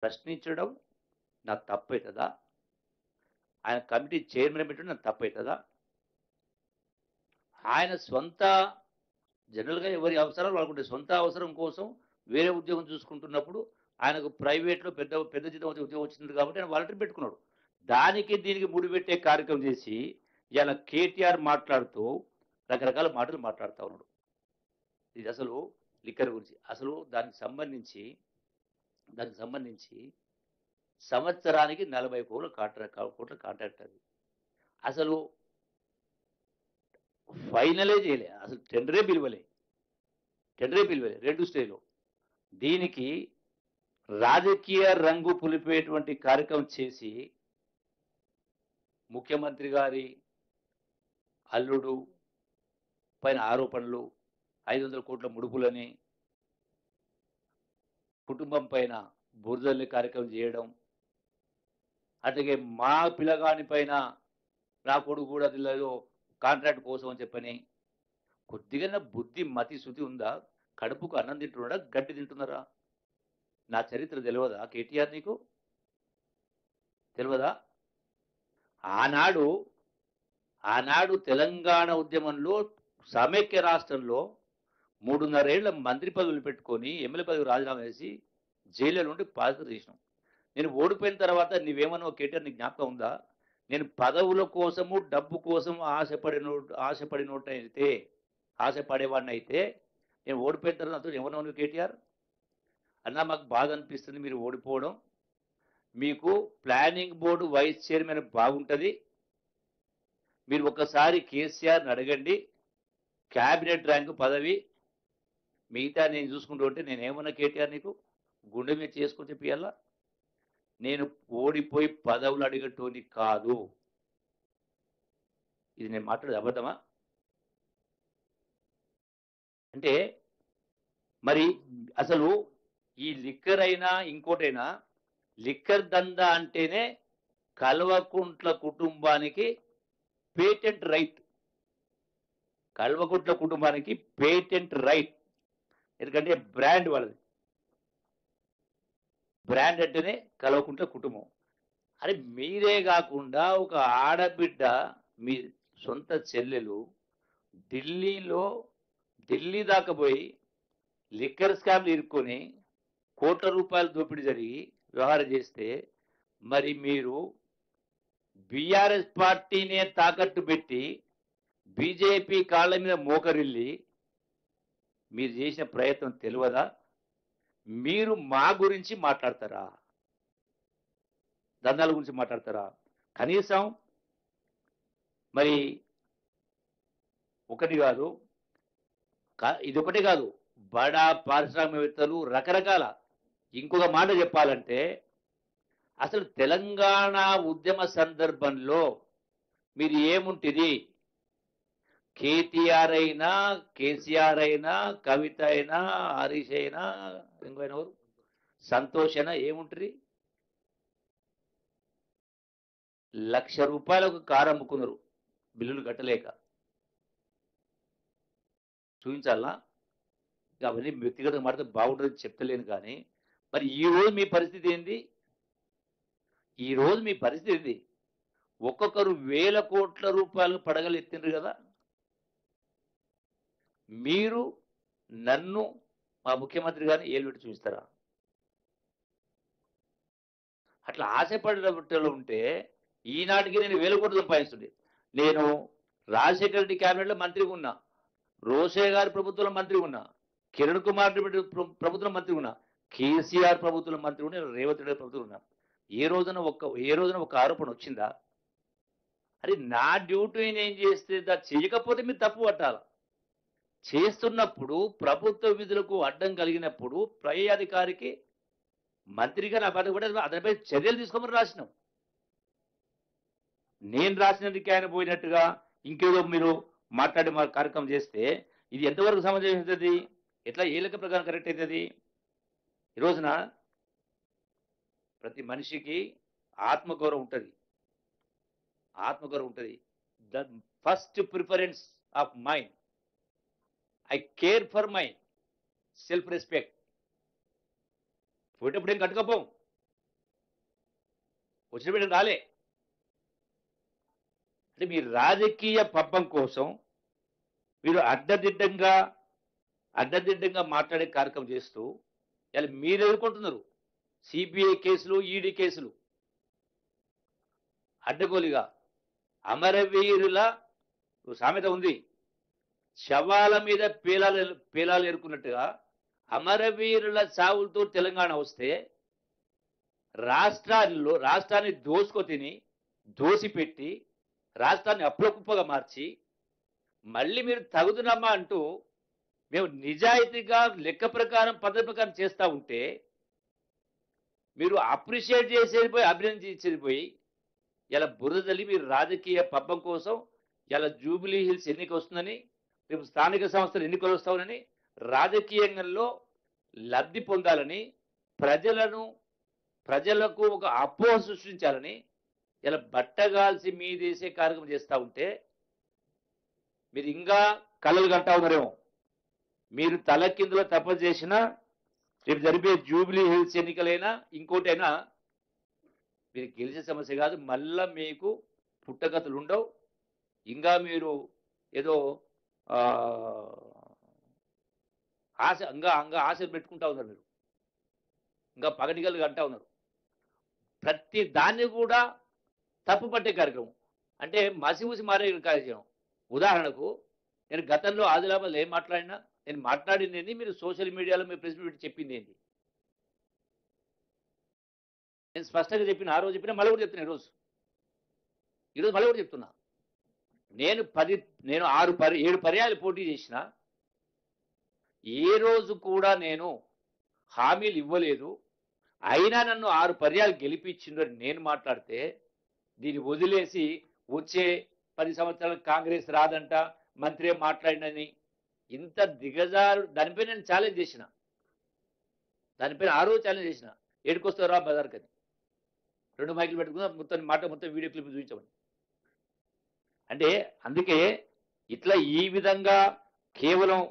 ప్రశ్నించడం నాకు తప్పైతదా? ఆయన కమిటీ చైర్మన్ పెట్టడం నాకు తప్పైతదా? ఆయన స్వంత జనరల్‌గా ఎవరి అవసరాలు వాళ్ళకుంటాయి. సొంత అవసరం కోసం వేరే ఉద్యోగం చూసుకుంటున్నప్పుడు ఆయనకు ప్రైవేట్‌లో పెద్ద పెద్ద జీతం వచ్చే ఉద్యోగం వచ్చింది కాబట్టి ఆయన వాలంటీర్ పెట్టుకున్నాడు. దానికి దీనికి ముడిపెట్టే కార్యక్రమం చేసి ఇయాల కేటీఆర్ మాట్లాడుతూ రకరకాల మాటలు మాట్లాడుతా ఉన్నాడు. ఇది అసలు లిక్కర్ గురించి. అసలు దానికి సంబంధించి సంవత్సరానికి 40 కోట్ల కాంట్రాక్ట్ అది. అసలు ఫైనలే చేయలే. అసలు టెండరే పిలవలే 2 స్టేజ్‌లో. దీనికి రాజకీయ రంగు పులిపేటువంటి కార్యక్రమం చేసి ముఖ్యమంత్రి గారి అల్లుడు పైన ఆరోపణలు, 500 కోట్ల ముడుపులని, కుటుంబం పైన బురదల్లి కార్యక్రమం చేయడం, అట్లాగే మా పిల్లగాని పైన నా కొడుకు కూడా ఏదో కాంట్రాక్ట్ కోసం అని చెప్పని కొద్దిగా బుద్ధి మతి శుద్ధి ఉందా? కడుపుకు అన్నం తింటున్నాడా? గడ్డి తింటున్నారా? నా చరిత్ర తెలియదా కేటీఆర్ నీకు? తెలియదా? ఆనాడు ఆనాడు తెలంగాణ ఉద్యమంలో సమైక్య రాష్ట్రంలో 3.5 ఏళ్ల మంత్రి పదవులు పెట్టుకొని ఎమ్మెల్యే పదవి రాజీనామా చేసి జైల్లో నుండి పాదయాత్ర చేసినాం. నేను ఓడిపోయిన తర్వాత నీవేమన్నావు కేటీఆర్ నీకు జ్ఞాపకం ఉందా? నేను పదవుల కోసము, డబ్బు కోసం ఆశపడేవాడినైతే నేను ఓడిపోయిన తర్వాత నాతో ఏమన్నావు కేటీఆర్? అన్నా మాకు బాధ అనిపిస్తుంది మీరు ఓడిపోవడం. మీకు ప్లానింగ్ బోర్డు వైస్ చైర్మన్ బాగుంటుంది. మీరు ఒకసారి కేసీఆర్ని అడగండి. క్యాబినెట్ ర్యాంకు పదవి మిగతా నేను చూసుకుంటూ ఉంటే నేనేమన్నా కేటీఆర్ నీకు గుండె మీద చేసుకొని చెప్పియాలా? నేను ఓడిపోయి పదవులు అడిగటోని కాదు. ఇది నేను మాట్లాడేది అబద్ధమా? అంటే మరి అసలు ఈ లిక్కర్ అయినా ఇంకోటైనా లిక్కర్ దందా అంటేనే కల్వకుంట్ల కుటుంబానికి పేటెంట్ రైట్. కల్వకుంట్ల కుటుంబానికి పేటెంట్ రైట్. ఎందుకంటే బ్రాండ్ వాళ్ళది. బ్రాండ్ అంటేనే కల్వకుంట్ల కుటుంబం. అరే మీరే కాకుండా ఒక ఆడబిడ్డ మీ సొంత చెల్లెలు ఢిల్లీ దాకా పోయి లిక్కర్ స్కామ్లు ఇరుక్కొని కోట్ల రూపాయలు దోపిడీ జరిగి వ్యవహారం చేస్తే మరి మీరు బీఆర్ఎస్ పార్టీనే తాకట్టు పెట్టి బీజేపీ కాళ్ళ మీద మోకరిల్లి మీరు చేసిన ప్రయత్నం తెలియదా? మీరు మా గురించి మాట్లాడతారా? దందాల గురించి మాట్లాడతారా? కనీసం మరి ఒకటి కాదు, ఇదొకటే కాదు, బడా పారిశ్రామికవేత్తలు రకరకాల. ఇంకొక మాట చెప్పాలంటే అసలు తెలంగాణ ఉద్యమ సందర్భంలో మీరు ఏముంటిది? కేటీఆర్ అయినా, కేసీఆర్ అయినా, కవిత అయినా, హరీష్ అయినా, ఇంకోైనా ఎవరు సంతోష్ అయినా ఏముంటుంది? ₹1,00,000 కారు అమ్ముకున్నారు బిల్లులు కట్టలేక. చూపించాలా? అవన్నీ వ్యక్తిగతంగా మాట్లాడితే బాగుంటుందని చెప్తలేను కానీ మరి ఈరోజు మీ పరిస్థితి ఏంది? ఒక్కొక్కరు ₹1,000 కోట్ల పడగలు ఎత్తిండ్రు కదా. మీరు నన్ను మా ముఖ్యమంత్రి గారిని ఏలుపెట్టి చూపిస్తారా? అట్లా ఆశపడేటట్లు ఉంటే ఈనాటికి నేను 1,000 కోట్లు సంపాదిస్తుండే. నేను రాజశేఖర రెడ్డి క్యాబినెట్లో మంత్రిగా ఉన్నా, రోషయ్య గారి ప్రభుత్వంలో మంత్రిగా ఉన్నా, కిరణ్ కుమార్ రెడ్డి ప్రభుత్వంలో మంత్రిగా ఉన్నా, కేసీఆర్ ప్రభుత్వంలో మంత్రి ఉన్నా, రేవంత్ రెడ్డి ప్రభుత్వం ఉన్నా. ఏ రోజున ఒక ఆరోపణ వచ్చిందా? అరే నా డ్యూటీ నేను చేస్తే చేయకపోతే మీరు తప్పు పట్టాలి. చేస్తున్నప్పుడు ప్రభుత్వ విధులకు అడ్డం కలిగినప్పుడు పై అధికారికి మంత్రిగా నా బాధ్యత కూడా అతనిపై చర్యలు తీసుకోమని రాసినాం. నేను రాసినందుకు ఆయన పోయినట్టుగా ఇంకేదో మీరు మాట్లాడి మా కార్యక్రమం చేస్తే ఇది ఎంతవరకు సమంజసం అవుతుంది? ఎట్లా ఏ లెక్క ప్రకారం కరెక్ట్ అవుతుంది? ఈ రోజున ప్రతి మనిషికి ఆత్మగౌరవం ఉంటుంది. The first preference of mind, I care for my self respect. పోయేటప్పుడు ఏం కట్టుకపోం, వచ్చిన బిడ్డ రాలే. అంటే మీ రాజకీయ పబ్బం కోసం మీరు అడ్డదిడ్డంగా మాట్లాడే కార్యక్రమం చేస్తూ ఇలా మీరు ఎదుర్కొంటున్నారు సిబిఐ కేసులు, ఈడీ కేసులు. అడ్డగోలిగా అమరవీరుల సామెత ఉంది, శవాల మీద పేలాలు ఏరుకున్నట్టుగా అమరవీరుల చావులతో తెలంగాణ వస్తే రాష్ట్రాన్ని దోసుకొని దోసిపెట్టి రాష్ట్రాన్ని అప్పులకుప్పగా మార్చి మళ్ళీ మీరు తగుదునమ్మా అంటూ మేము నిజాయితీగా లెక్క ప్రకారం పద్ధతి ప్రకారం చేస్తూ ఉంటే మీరు అప్రిషియేట్ చేసేది పోయి అభినందించేది పోయి ఇలా బురదలి మీరు రాజకీయ పబ్బం కోసం ఇలా జూబిలీ హిల్స్ ఎన్నిక వస్తుందని, రేపు స్థానిక సంస్థలు ఎన్నికలు వస్తామని రాజకీయంలో లబ్ధి పొందాలని ప్రజలకు ఒక అపోహ సృష్టించాలని ఇలా బట్టగాల్సి మీదేసే కార్యక్రమం చేస్తూ ఉంటే మీరు ఇంకా కలలు కంటా ఉన్నారేమో. మీరు తలకిందులో తపస్సు చేసినా రేపు జరిపే జూబిలీ హిల్స్ ఎన్నికలైనా ఇంకోటైనా మీరు గెలిచే సమస్య కాదు. మళ్ళా మీకు పుట్టగతులు ఉండవు. ఇంకా మీరు ఏదో ఆశలు పెట్టుకుంటా ఉన్నారు. మీరు ఇంకా పగటిగలు అంటా ఉన్నారు. ప్రతి దాన్ని కూడా తప్పు పట్టే కార్యక్రమం, అంటే మసిమూసి మారే కార్యక్రమం. ఉదాహరణకు నేను గతంలో ఆదిలాబాద్లో ఏం మాట్లాడినా, నేను మాట్లాడింది ఏంది, మీరు సోషల్ మీడియాలో మీరు ప్రెస్ మీట్ చెప్పింది ఏంది, నేను స్పష్టంగా చెప్పిన. ఆ రోజు చెప్పినా, మళ్ళీ కూడా చెప్తున్నా ఈరోజు మళ్ళీ కూడా చెప్తున్నా. నేను 7 పర్యాలు పోటీ చేసిన, ఏ రోజు కూడా నేను హామీలు ఇవ్వలేదు. అయినా నన్ను 6 పర్యాలు గెలిపించిందని నేను మాట్లాడితే దీన్ని వదిలేసి వచ్చే 10 సంవత్సరాలకు కాంగ్రెస్ రాదంట, మంత్రి మాట్లాడినని ఇంత దిగజారు. దానిపై నేను ఛాలెంజ్ చేసిన, దానిపైన ఆ రోజు ఛాలెంజ్ చేసిన. ఏడుకొస్తావు రా బజార్కని 2 మైకులు పెట్టుకున్నా, మొత్తం వీడియో క్లిప్ చూపించమని. అంటే అందుకే ఇట్లా ఈ విధంగా కేవలం